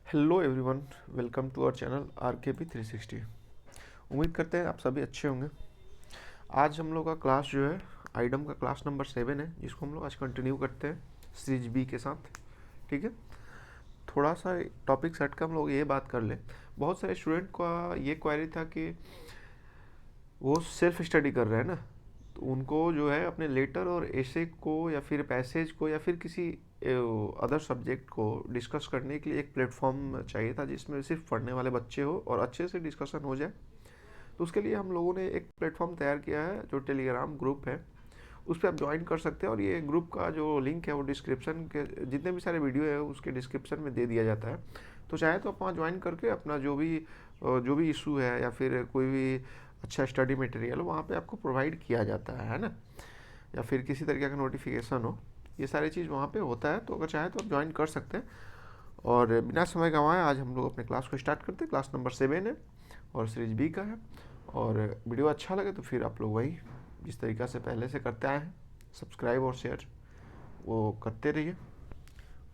Hello everyone, welcome to our channel RKP 360। उम्मीद करते हैं आप सभी अच्छे होंगे। आज हम लोग का क्लास जो है आइडम का क्लास नंबर 7 है, जिसको हम लोग आज कंटिन्यू करते हैं सीरीज बी के साथ। ठीक है, थोड़ा सा टॉपिक सेट का हम लोग ये बात कर ले। बहुत सारे स्टूडेंट का ये क्वेरी था कि वो सेल्फ स्टडी कर रहे हैं ना, तो उनको जो है अपने लेटर और एसे को या फिर पैसेज को या फिर किसी अदर सब्जेक्ट को डिस्कस करने के लिए एक प्लेटफॉर्म चाहिए था जिसमें सिर्फ पढ़ने वाले बच्चे हो और अच्छे से डिस्कशन हो जाए। तो उसके लिए हम लोगों ने एक प्लेटफॉर्म तैयार किया है जो टेलीग्राम ग्रुप है। उस पर आप ज्वाइन कर सकते हैं और ये ग्रुप का जो लिंक है वो डिस्क्रिप्शन के जितने भी सारे वीडियो है उसके डिस्क्रिप्शन में दे दिया जाता है। तो चाहे तो आप वहाँ ज्वाइन करके अपना जो भी इशू है या फिर कोई भी अच्छा स्टडी मटेरियल वहाँ पे आपको प्रोवाइड किया जाता है ना, या फिर किसी तरीके का नोटिफिकेशन हो, ये सारी चीज़ वहाँ पे होता है। तो अगर चाहे तो आप ज्वाइन कर सकते हैं। और बिना समय गंवाए आज हम लोग अपने क्लास को स्टार्ट करते हैं। क्लास नंबर 7 है और सीरीज बी का है। और वीडियो अच्छा लगे तो फिर आप लोग वही जिस तरीक़ा से पहले से करते आए हैं, सब्सक्राइब और शेयर वो करते रहिए।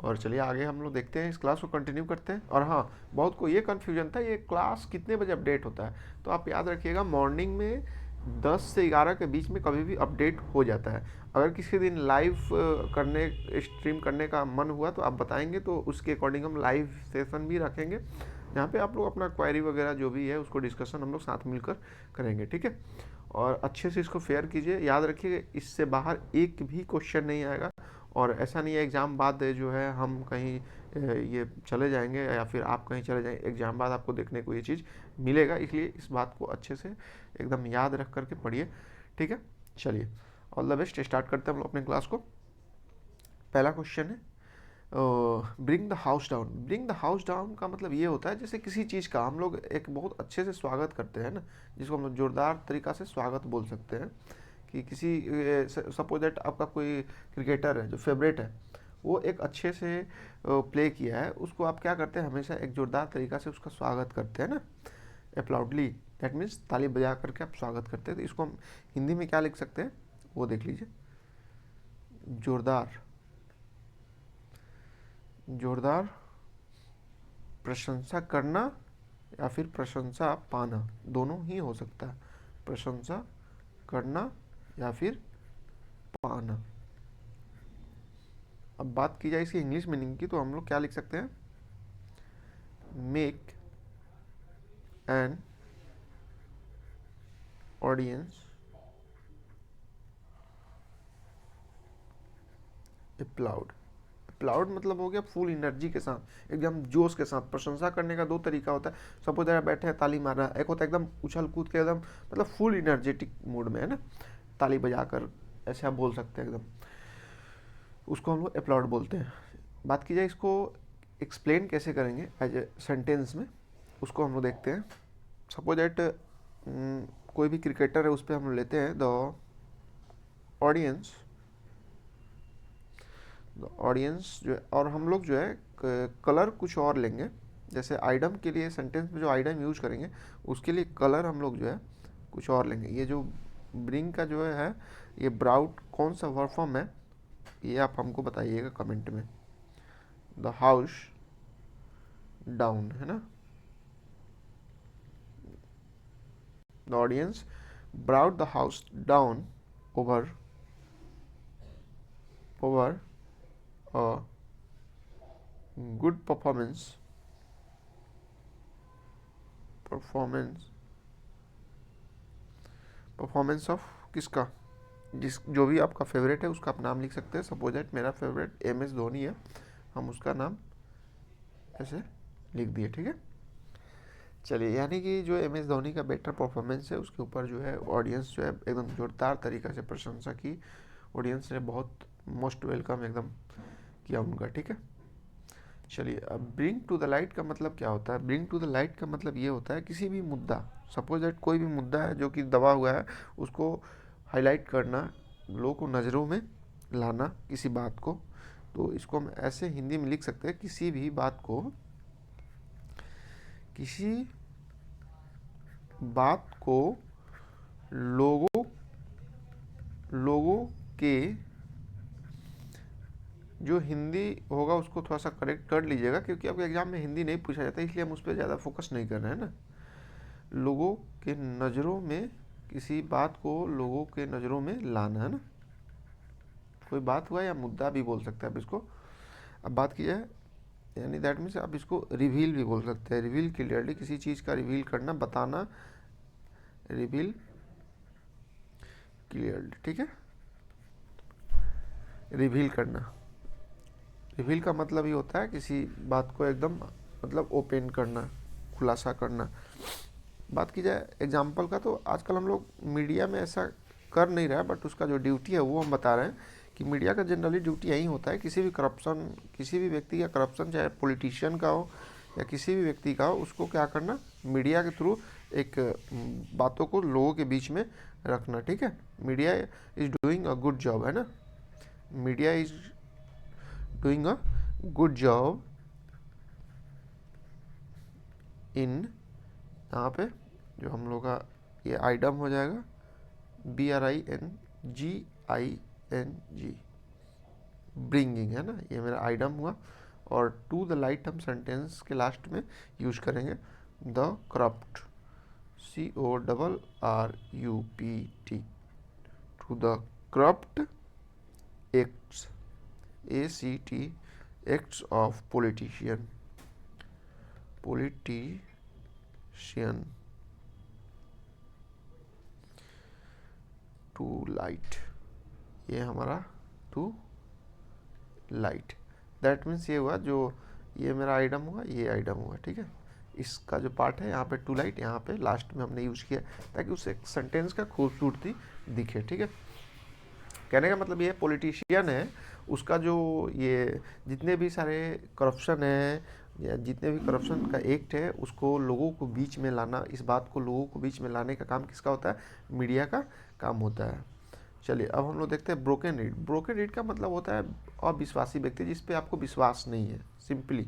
और चलिए आगे हम लोग देखते हैं, इस क्लास को कंटिन्यू करते हैं। और हाँ, बहुत को ये कन्फ्यूजन था ये क्लास कितने बजे अपडेट होता है। तो आप याद रखिएगा, मॉर्निंग में 10 से 11 के बीच में कभी भी अपडेट हो जाता है। अगर किसी दिन लाइव करने स्ट्रीम करने का मन हुआ तो आप बताएंगे, तो उसके अकॉर्डिंग हम लाइव सेशन भी रखेंगे जहाँ पे आप लोग अपना क्वेरी वगैरह जो भी है उसको डिस्कशन हम लोग साथ मिलकर करेंगे। ठीक है, और अच्छे से इसको फेयर कीजिए। याद रखिए इससे बाहर एक भी क्वेश्चन नहीं आएगा। और ऐसा नहीं है एग्ज़ाम बाद जो है हम कहीं ये चले जाएंगे या फिर आप कहीं चले जाएंगे, एग्ज़ाम बाद आपको देखने को ये चीज़ मिलेगा। इसलिए इस बात को अच्छे से एकदम याद रख करके पढ़िए। ठीक है, चलिए ऑल द बेस्ट। स्टार्ट करते हैं हम लोग अपने क्लास को। पहला क्वेश्चन है, bring the house down. Bring the house down का मतलब ये होता है जैसे किसी चीज़ का हम लोग एक बहुत अच्छे से स्वागत करते हैं ना, जिसको हम लोग जोरदार तरीक़ा से स्वागत बोल सकते हैं। कि किसी सपोज दैट आपका कोई क्रिकेटर है जो फेवरेट है, वो एक अच्छे से प्ले किया है, उसको आप क्या करते हैं, हमेशा एक जोरदार तरीक़ा से उसका स्वागत करते हैं ना, अप्लाउडली। दैट मीन्स ताली बजा करके आप स्वागत करते हैं। तो इसको हम हिंदी में क्या लिख सकते हैं वो देख लीजिए। जोरदार, जोरदार प्रशंसा करना या फिर प्रशंसा पाना, दोनों ही हो सकता है। प्रशंसा करना या फिर पाना। अब बात की जाए इसकी इंग्लिश मीनिंग की, तो हम लोग क्या लिख सकते हैं, मेक एन ऑडियंस अप्लाउड। अप्लाउड मतलब हो गया फुल एनर्जी के साथ, एकदम जोश के साथ। प्रशंसा करने का दो तरीका होता है। सपोज अगर बैठे हैं ताली मार रहा है, एक होता है एकदम उछल कूद के एकदम मतलब फुल इनर्जेटिक मूड में है ना, ताली बजाकर ऐसे आप बोल सकते हैं एकदम, उसको हम लोग अप्लाउड बोलते हैं। बात की जाए इसको एक्सप्लेन कैसे करेंगे एज ए सेंटेंस में, उसको हम लोग देखते हैं। सपोज दैट कोई भी क्रिकेटर है, उस पर हम लोग लेते हैं ऑडियंस ऑडियंस जो है, और हम लोग जो है कलर कुछ और लेंगे। जैसे आइडम के लिए सेंटेंस में जो आइडम यूज करेंगे उसके लिए कलर हम लोग जो है कुछ और लेंगे। ये जो ब्रिंग का जो है ये ब्राउट कौन सा वर्ब फॉर्म है, ये आप हमको बताइएगा कमेंट में। द हाउस डाउन है ना, the audience brought the house down over over a good performance performance of किसका, जिस जो भी आपका फेवरेट है उसका आप नाम लिख सकते हैं। सपोज दैट मेरा फेवरेट MS धोनी है, हम उसका नाम ऐसे लिख दिए। ठीक है, चलिए यानी कि जो MS धोनी का बेटर परफॉर्मेंस है उसके ऊपर जो है ऑडियंस जो है एकदम जोरदार तरीक़े से प्रशंसा की। ऑडियंस ने बहुत मोस्ट वेलकम एकदम किया उनका। ठीक है, चलिए अब ब्रिंग टू द लाइट का मतलब क्या होता है। ब्रिंग टू द लाइट का मतलब ये होता है किसी भी मुद्दा, सपोज दैट कोई भी मुद्दा है जो कि दबा हुआ है, उसको हाईलाइट करना, लोगों को नज़रों में लाना किसी बात को। तो इसको हम ऐसे हिंदी में लिख सकते हैं, किसी भी बात को, किसी बात को लोगों लोगों के जो हिंदी होगा उसको थोड़ा सा करेक्ट कर लीजिएगा, क्योंकि आपके एग्जाम में हिंदी नहीं पूछा जाता, इसलिए हम उस पर ज़्यादा फोकस नहीं कर रहे हैं ना। लोगों के नज़रों में, किसी बात को लोगों के नज़रों में लाना, है ना। कोई बात हुआ या मुद्दा भी बोल सकते हैं आप इसको। अब बात की जाए, यानी दैट मीन्स आप इसको रिवील भी बोल सकते हैं। रिवील क्लियरली, किसी चीज़ का रिवील करना, बताना, रिवील क्लियरली, ठीक है। रिवील करना, रिवील का मतलब ये होता है किसी बात को एकदम मतलब ओपन करना, खुलासा करना। बात की जाए एग्जाम्पल का, तो आजकल हम लोग मीडिया में ऐसा कर नहीं रहा है, बट उसका जो ड्यूटी है वो हम बता रहे हैं कि मीडिया का जनरली ड्यूटी यही होता है, किसी भी करप्शन, किसी भी व्यक्ति का करप्शन, चाहे पॉलिटिशियन का हो या किसी भी व्यक्ति का हो, उसको क्या करना, मीडिया के थ्रू एक बातों को लोगों के बीच में रखना, ठीक है। Media is doing a good job, है ना। Media is doing a good job in, यहाँ पे जो हम लोग का ये आइडम हो जाएगा, BRINGING, ब्रिंगिंग, है ना, ये मेरा आइडम हुआ। और टू द लाइट हम सेंटेंस के लास्ट में यूज करेंगे the corrupt, CORRUPT, to the corrupt acts, ACT, acts of politician, politician, to light, ये हमारा टू लाइट, दैट मीन्स ये हुआ, जो ये मेरा आइटम हुआ, ये आइटम हुआ, ठीक है। इसका जो पार्ट है यहाँ पे टू लाइट, यहाँ पे लास्ट में हमने यूज किया ताकि उस एक सेंटेंस का खूबसूरती दिखे, ठीक है। कहने का मतलब ये पॉलिटिशियन है, उसका जो ये जितने भी सारे करप्शन है या जितने भी करप्शन का एक्ट है, उसको लोगों को बीच में लाना, इस बात को लोगों को बीच में लाने का काम किसका होता है, मीडिया का काम होता है। चलिए अब हम लोग देखते हैं ब्रोकन रीड। ब्रोकन रीड का मतलब होता है अविश्वासी व्यक्ति, जिस पे आपको विश्वास नहीं है, सिंपली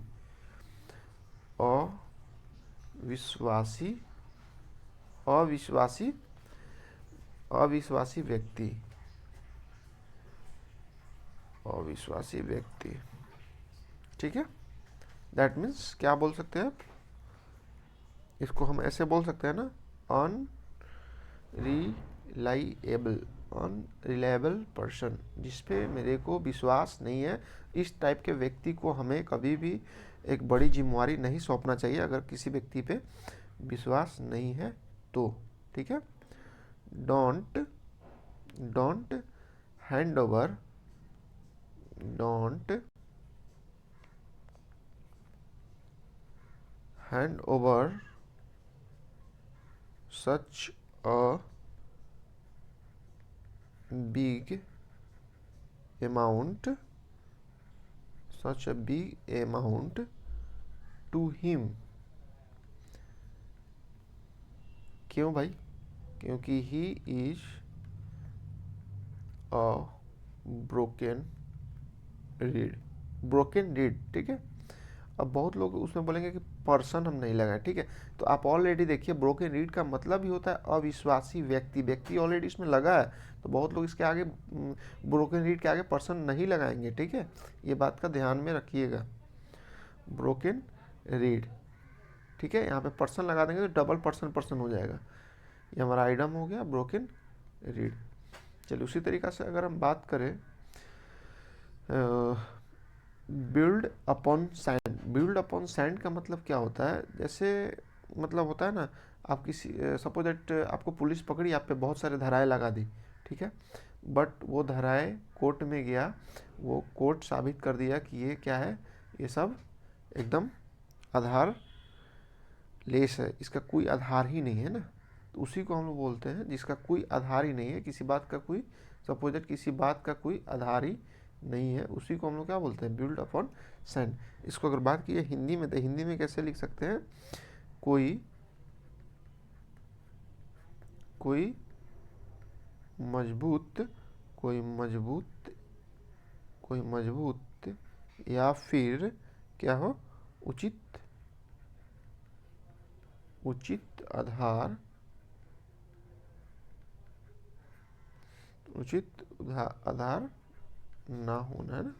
अविश्वासी, अविश्वासी, अविश्वासी व्यक्ति, अविश्वासी व्यक्ति, ठीक है। दैट मीन्स क्या बोल सकते हैं आप, इसको हम ऐसे बोल सकते हैं ना, अनरिलायबल, अनरिलायबल पर्सन, जिसपे मेरे को विश्वास नहीं है। इस टाइप के व्यक्ति को हमें कभी भी एक बड़ी जिम्मेवारी नहीं सौंपना चाहिए, अगर किसी व्यक्ति पे विश्वास नहीं है तो, ठीक है। Don't, don't hand over, don't hand over such a big amount, such a big amount to him। क्यों भाई, क्योंकि he is a broken reed, broken reed, ठीक है। अब बहुत लोग उसमें बोलेंगे कि पर्सन हम नहीं लगाए, ठीक है। तो आप ऑलरेडी देखिए ब्रोकन रीड का मतलब ही होता है अविश्वासी व्यक्ति, व्यक्ति ऑलरेडी इसमें लगा है, तो बहुत लोग इसके आगे ब्रोकन रीड के आगे पर्सन नहीं लगाएंगे, ठीक है। ये बात का ध्यान में रखिएगा। ब्रोकन रीड, ठीक है, यहाँ पे पर्सन लगा देंगे तो डबल पर्सन पर्सन हो जाएगा। ये हमारा आइटम हो गया ब्रोकन रीड। चलिए उसी तरीक़ा से अगर हम बात करें build upon sand. Build upon sand का मतलब क्या होता है, जैसे मतलब होता है ना, आप किसी सपोज दैट आपको पुलिस पकड़ी, आप पे बहुत सारे धाराएं लगा दी, ठीक है, बट वो धाराएं कोर्ट में गया, वो कोर्ट साबित कर दिया कि ये क्या है, ये सब एकदम आधार लेस है, इसका कोई आधार ही नहीं है ना। तो उसी को हम लोग बोलते हैं जिसका कोई आधार ही नहीं है, किसी बात का कोई, सपोज दैट किसी बात का कोई आधार ही नहीं है, उसी को हम लोग क्या बोलते हैं, बिल्ड अपॉन सैंड। इसको अगर बात की हिंदी में, तो हिंदी में कैसे लिख सकते हैं, कोई, कोई मजबूत, कोई मजबूत, कोई मजबूत या फिर क्या हो, उचित, उचित आधार, उचित आधार ना होना, है ना।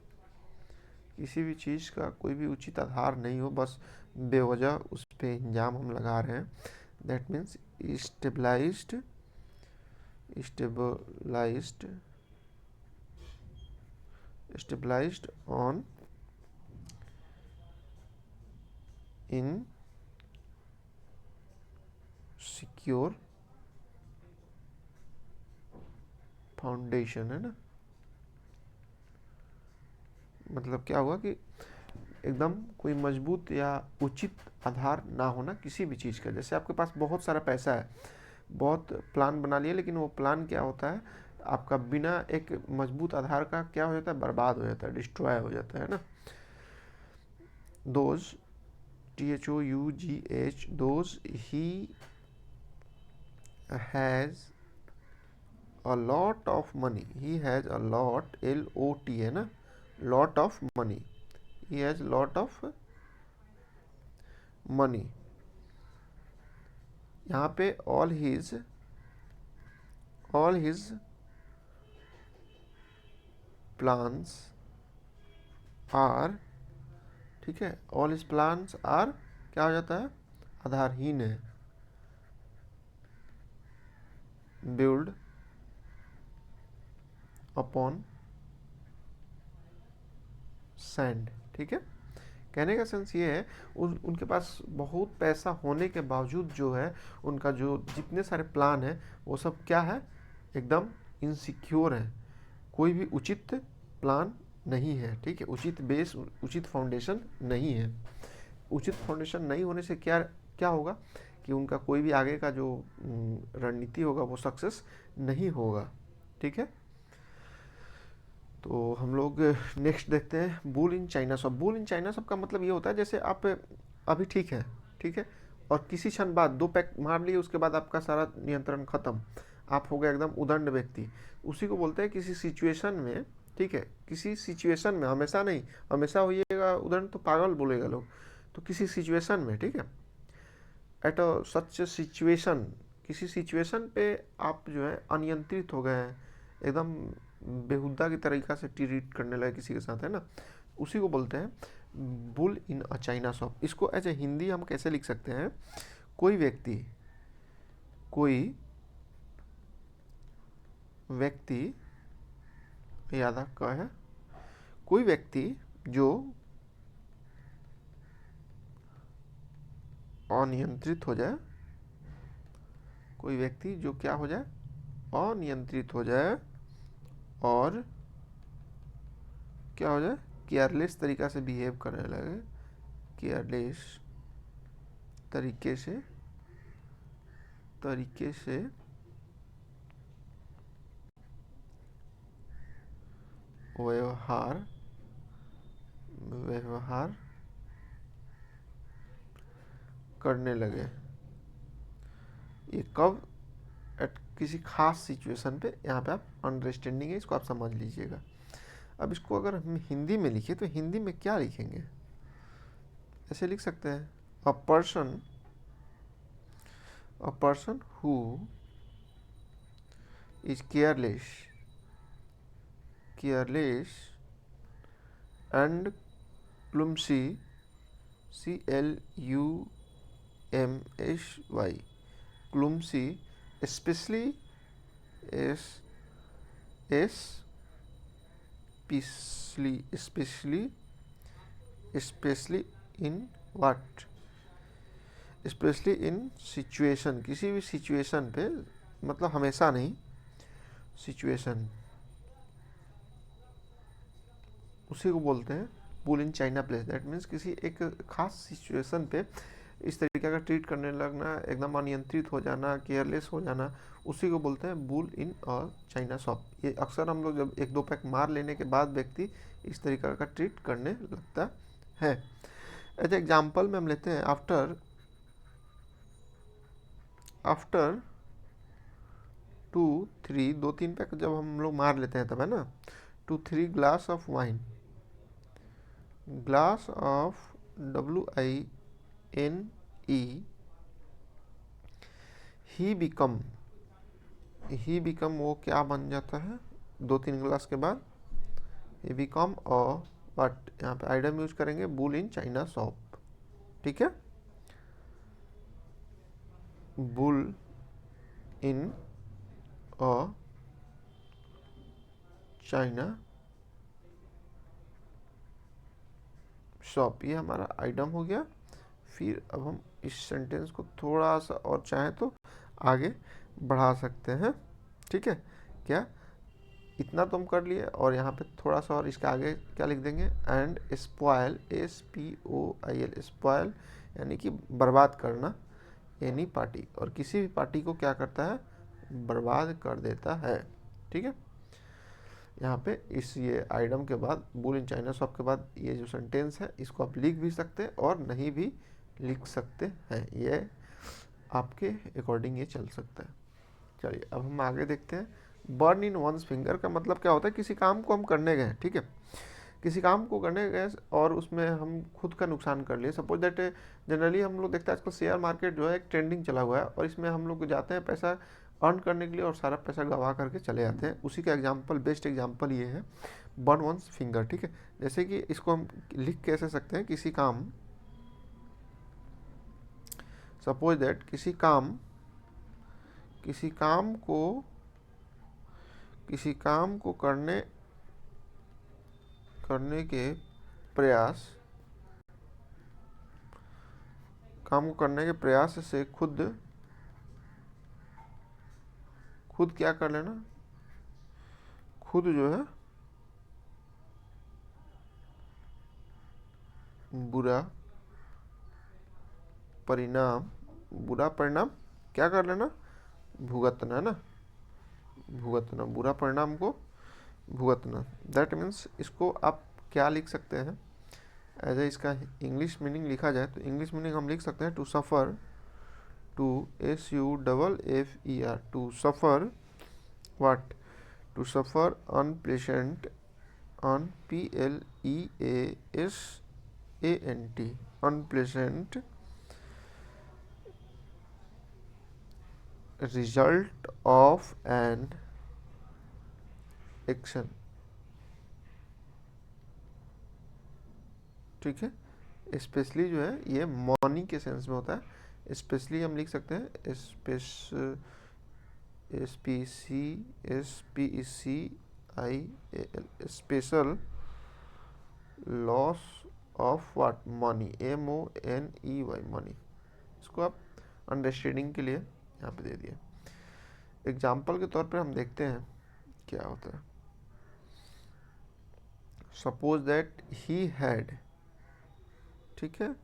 किसी भी चीज़ का कोई भी उचित आधार नहीं हो, बस बेवजह उस पर इंजाम हम लगा रहे हैं, that means stabilized stabilized on in secure foundation, है ना। मतलब क्या हुआ कि एकदम कोई मजबूत या उचित आधार ना होना किसी भी चीज़ का। जैसे आपके पास बहुत सारा पैसा है, बहुत प्लान बना लिए, लेकिन वो प्लान क्या होता है, आपका बिना एक मजबूत आधार का क्या हो जाता है, बर्बाद हो जाता है, डिस्ट्रॉय हो जाता है ना। Those THOUGH those he has a lot of money, he has a lot, LOT है ना, lot of money, he has lot of money। यहाँ पे all his plans are, ठीक है, all his plans are क्या हो जाता है, आधारहीन है, build upon sand, ठीक है। कहने का सेंस ये है, उनके पास बहुत पैसा होने के बावजूद जो है, उनका जो जितने सारे प्लान है वो सब क्या है, एकदम इनसिक्योर है, कोई भी उचित प्लान नहीं है, ठीक है, उचित बेस, उचित फाउंडेशन नहीं है। उचित फाउंडेशन नहीं होने से क्या क्या होगा कि उनका कोई भी आगे का जो रणनीति होगा वो सक्सेस नहीं होगा, ठीक है। तो हम लोग नेक्स्ट देखते हैं, bull in China shop. Bull in China shop का मतलब ये होता है, जैसे आप अभी ठीक है, ठीक है, और किसी क्षण बाद 2 पैक मार लिए, उसके बाद आपका सारा नियंत्रण खत्म, आप हो गए एकदम उदंड व्यक्ति। उसी को बोलते हैं किसी सिचुएशन में, ठीक है, किसी सिचुएशन में, हमेशा नहीं, हमेशा होइएगा उदंड तो पागल बोलेगा लोग, तो किसी सिचुएशन में, ठीक है, एट अ सच सिचुएशन, किसी सिचुएशन पे आप जो है अनियंत्रित हो गए हैं, एकदम बेहुदा की तरीका से ट्रीट करने लगे किसी के साथ, है ना, उसी को बोलते हैं bull in a China shop. इसको एज ए हिंदी हम कैसे लिख सकते हैं, कोई व्यक्ति याद का है, कोई व्यक्ति जो अनियंत्रित हो जाए, कोई व्यक्ति जो क्या हो जाए, अनियंत्रित हो जाए, और क्या हो जाए, केयरलेस तरीका से बिहेव करने लगे, केयरलेस तरीके से व्यवहार करने लगे। ये कब, एट किसी खास सिचुएशन पे, यहाँ पे आप अंडरस्टैंडिंग है, इसको आप समझ लीजिएगा। अब इसको अगर हम हिंदी में लिखे तो हिंदी में क्या लिखेंगे, ऐसे लिख सकते हैं, a person who is careless and clumsy, CLUMSY, clumsy, especially in what, specially in situation, किसी भी सिचुएशन पे, मतलब हमेशा नहीं, सिचुएशन, उसी को बोलते हैं bull in China place. That means किसी एक खास सिचुएशन पे इस तरीके का ट्रीट करने लगना, एकदम अनियंत्रित हो जाना, केयरलेस हो जाना, उसी को बोलते हैं bull in a China shop. ये अक्सर हम लोग जब 1-2 पैक मार लेने के बाद व्यक्ति इस तरीके का ट्रीट करने लगता है। एज एग्जाम्पल में हम लेते हैं, आफ्टर 2-3 पैक जब हम लोग मार लेते हैं तब, है ना, 2-3 glass of wine, glass of WINE, he become वो क्या बन जाता है 2-3 ग्लास के बाद, ही बिकम अ व्हाट, यहाँ पे आइडम यूज करेंगे बुल इन चाइना शॉप, ठीक है, bull in a China shop, ये हमारा आइटम हो गया। फिर अब हम इस सेंटेंस को थोड़ा सा और चाहें तो आगे बढ़ा सकते हैं, ठीक है। क्या, इतना तो हम कर लिए, और यहाँ पे थोड़ा सा और इसके आगे क्या लिख देंगे, एंड स्पॉयल, SPOIL, स्पॉयल यानी कि बर्बाद करना, एनी पार्टी, और किसी भी पार्टी को क्या करता है, बर्बाद कर देता है, ठीक है। यहाँ पे इस ये आइटम के बाद बुल इन चाइना शॉप के बाद ये जो सेंटेंस है इसको आप लिख भी सकते हैं और नहीं भी लिख सकते हैं, ये आपके अकॉर्डिंग ये चल सकता है। चलिए अब हम आगे देखते हैं। बर्न इन वंस फिंगर का मतलब क्या होता है, किसी काम को हम करने गए, ठीक है, किसी काम को करने गए और उसमें हम खुद का नुकसान कर लिए। सपोज दैट जनरली हम लोग देखते हैं आजकल शेयर मार्केट जो है एक ट्रेंडिंग चला हुआ है, और इसमें हम लोग जाते हैं पैसा अर्न करने के लिए और सारा पैसा गवा करके चले जाते हैं। उसी का एग्जांपल, बेस्ट एग्जांपल ये है बर्न वंस फिंगर, ठीक है। जैसे कि इसको हम लिख कैसे सकते हैं, किसी काम, सपोज दैट किसी काम को करने के प्रयास, काम को करने के प्रयास से खुद क्या कर लेना, खुद जो है बुरा परिणाम क्या कर लेना, भुगतना, है ना, भुगतना, बुरा परिणाम को भुगतना। दैट मीन्स इसको आप क्या लिख सकते हैं, एज ए इसका इंग्लिश मीनिंग लिखा जाए तो इंग्लिश मीनिंग हम लिख सकते हैं to suffer, to SUFFER, to suffer what, to suffer unpleasant, PLEASANT, unpleasant result of an action, ठीक है। स्पेशली जो है ये मॉर्नी के सेंस में होता है, स्पेशली हम लिख सकते हैं SPECIAL, special loss of what, money, MONEY, money. इसको आप अंडरस्टैंडिंग के लिए यहाँ पे दे दिया। एग्जाम्पल के तौर पर हम देखते हैं क्या होता है। सपोज दैट ही हैड, ठीक है,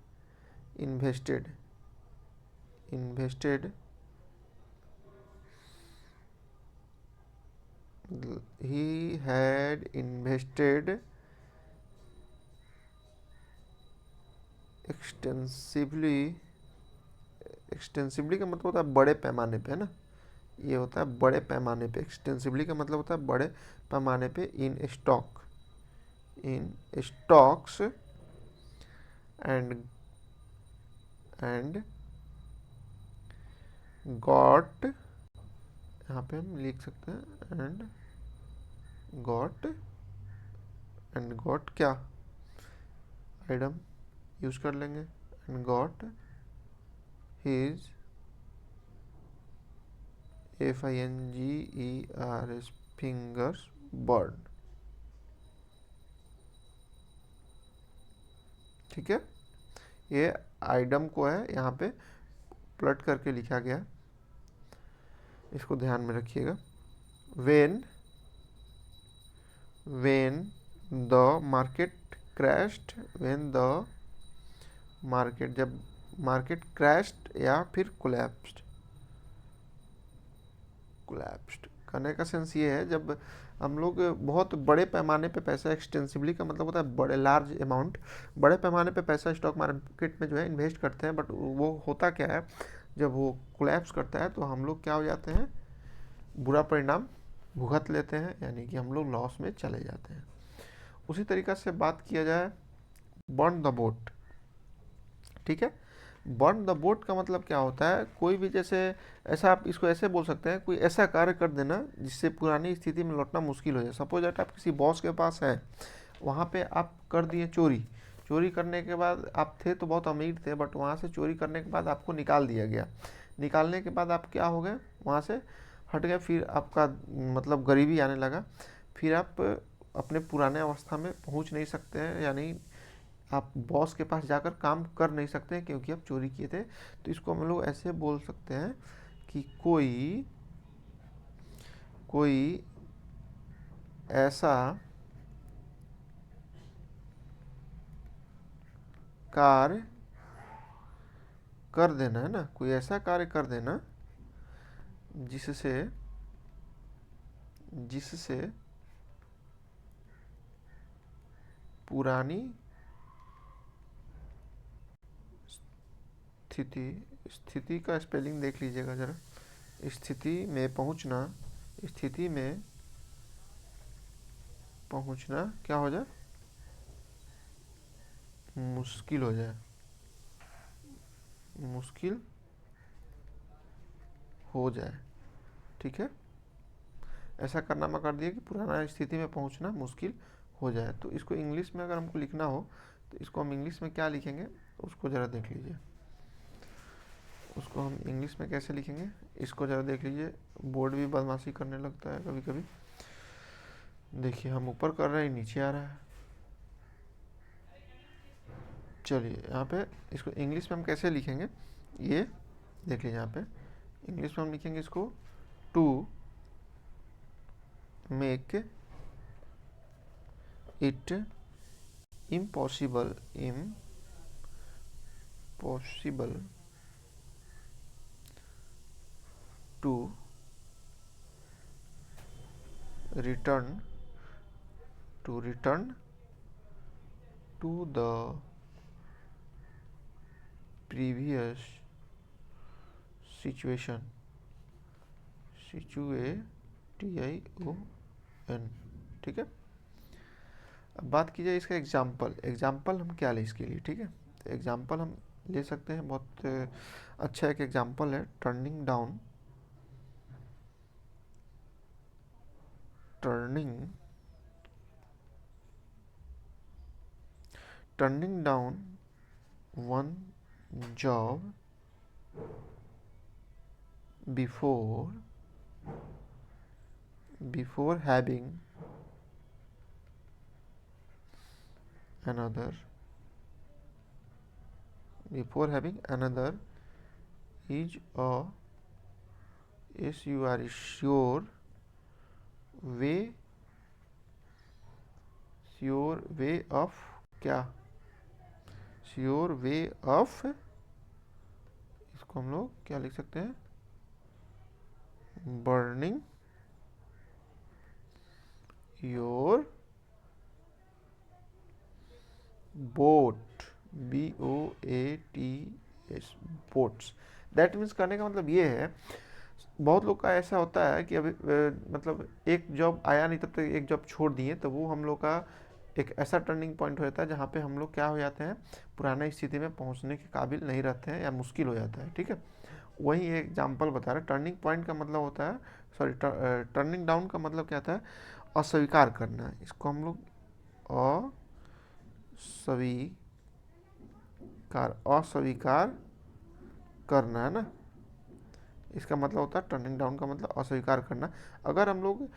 invested he had invested extensively का मतलब होता है बड़े पैमाने पे, है ना, ये होता है बड़े पैमाने पे। एक्सटेंसिवली का मतलब होता है बड़े पैमाने पे, इन स्टॉक्स एंड गॉट, यहाँ पे हम लिख सकते हैं एंड गॉट क्या, आइटम यूज कर लेंगे, and got his FINGERS fingers burn, ठीक है। ये आइटम को है यहाँ पे प्लट करके लिखा गया, इसको ध्यान में रखिएगा। वेन द मार्केट क्रैश्ड, जब मार्केट क्रैश्ड या फिर कोलैप्स्ड करने का सेंस ये है जब हम लोग बहुत बड़े पैमाने पे पैसा, एक्सटेंसिवली का मतलब होता है बड़े, लार्ज अमाउंट, बड़े पैमाने पे पैसा स्टॉक मार्केट में जो है इन्वेस्ट करते हैं, बट वो होता क्या है, जब वो कोलैप्स करता है तो हम लोग क्या हो जाते हैं, बुरा परिणाम भुगत लेते हैं, यानी कि हम लोग लॉस में चले जाते हैं। उसी तरीक़ा से बात किया जाए बर्न द बोट, ठीक है। बर्न द बोट का मतलब क्या होता है, कोई भी, जैसे ऐसा आप इसको ऐसे बोल सकते हैं, कोई ऐसा कार्य कर देना जिससे पुरानी स्थिति में लौटना मुश्किल हो जाए। सपोज दैट आप किसी बॉस के पास है वहाँ पे आप कर दिए चोरी। चोरी करने के बाद आप थे तो बहुत अमीर थे, बट वहाँ से चोरी करने के बाद आपको निकाल दिया गया। निकालने के बाद आप क्या हो गए, वहाँ से हट गए, फिर आपका मतलब गरीबी आने लगा। फिर आप अपने पुराने अवस्था में पहुँच नहीं सकते हैं, यानी आप बॉस के पास जाकर काम कर नहीं सकते हैं क्योंकि आप चोरी किए थे। तो इसको हम लोग ऐसे बोल सकते हैं कि कोई कोई ऐसा कार्य कर देना, है ना, कोई ऐसा कार्य कर देना जिससे जिससे पुरानी स्थिति, स्थिति का स्पेलिंग देख लीजिएगा जरा, स्थिति में पहुंचना, स्थिति में पहुंचना क्या हो जाए, मुश्किल हो जाए, मुश्किल हो जाए। ठीक है, ऐसा कारनामा कर दिया कि पुराना स्थिति में पहुंचना मुश्किल हो जाए। तो इसको इंग्लिश में अगर हमको लिखना हो तो इसको हम इंग्लिश में क्या लिखेंगे, उसको ज़रा देख लीजिए। उसको हम इंग्लिश में कैसे लिखेंगे, इसको ज़रा देख लीजिए। बोर्ड भी बदमाशी करने लगता है कभी कभी। देखिए हम ऊपर कर रहे हैं, नीचे आ रहा है। चलिए यहाँ पे इसको इंग्लिश में हम कैसे लिखेंगे, ये देख लीजिए। यहाँ पे इंग्लिश में हम लिखेंगे इसको to make it impossible, impossible to return to the previous situation, SITION। ठीक है, अब बात की जाए इसका एग्जाम्पल। एग्जाम्पल हम क्या लें इसके लिए, ठीक है। तो एग्जाम्पल हम ले सकते हैं, बहुत अच्छा एक एग्जाम्पल है, turning down one job before having another is a sure way of क्या, श्योर वे ऑफ, इसको हम लोग क्या लिख सकते हैं, burning your boat, BOATS, boats. That means करने का मतलब ये है, बहुत लोग का ऐसा होता है कि अभी मतलब एक जॉब आया नहीं तब तक एक जॉब छोड़ दिए, तो वो हम लोग का एक ऐसा टर्निंग पॉइंट होता है जहाँ पे हम लोग क्या हो जाते हैं, पुरानी स्थिति में पहुँचने के काबिल नहीं रहते हैं या मुश्किल हो जाता है। ठीक है, वही एक एग्जाम्पल बता रहा है। टर्निंग पॉइंट का मतलब होता है, सॉरी, टर्निंग डाउन का मतलब क्या था, अस्वीकार करना। इसको हम लोग अस्वीकार करना, है ना, इसका मतलब होता है टर्निंग डाउन का मतलब अस्वीकार करना। अगर हम लोग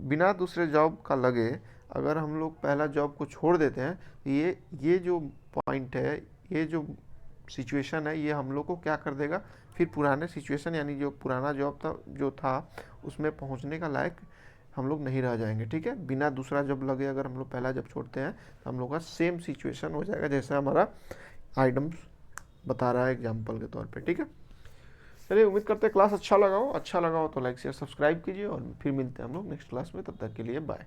बिना दूसरे जॉब का लगे, अगर हम लोग पहला जॉब को छोड़ देते हैं, ये जो पॉइंट है, ये जो सिचुएशन है, ये हम लोग को क्या कर देगा, फिर पुराने सिचुएशन यानी जो पुराना जॉब था उसमें पहुंचने का लायक हम लोग नहीं रह जाएंगे। ठीक है, बिना दूसरा जॉब लगे अगर हम लोग पहला जॉब छोड़ते हैं तो हम लोग का सेम सिचुएशन हो जाएगा जैसा हमारा आइटम्स बता रहा है एग्जाम्पल के तौर पे। ठीक है, चलिए उम्मीद करते हैं क्लास अच्छा लगा हो तो लाइक शेयर सब्सक्राइब कीजिए, और फिर मिलते हैं हम लोग नेक्स्ट क्लास में। तब तक के लिए बाय।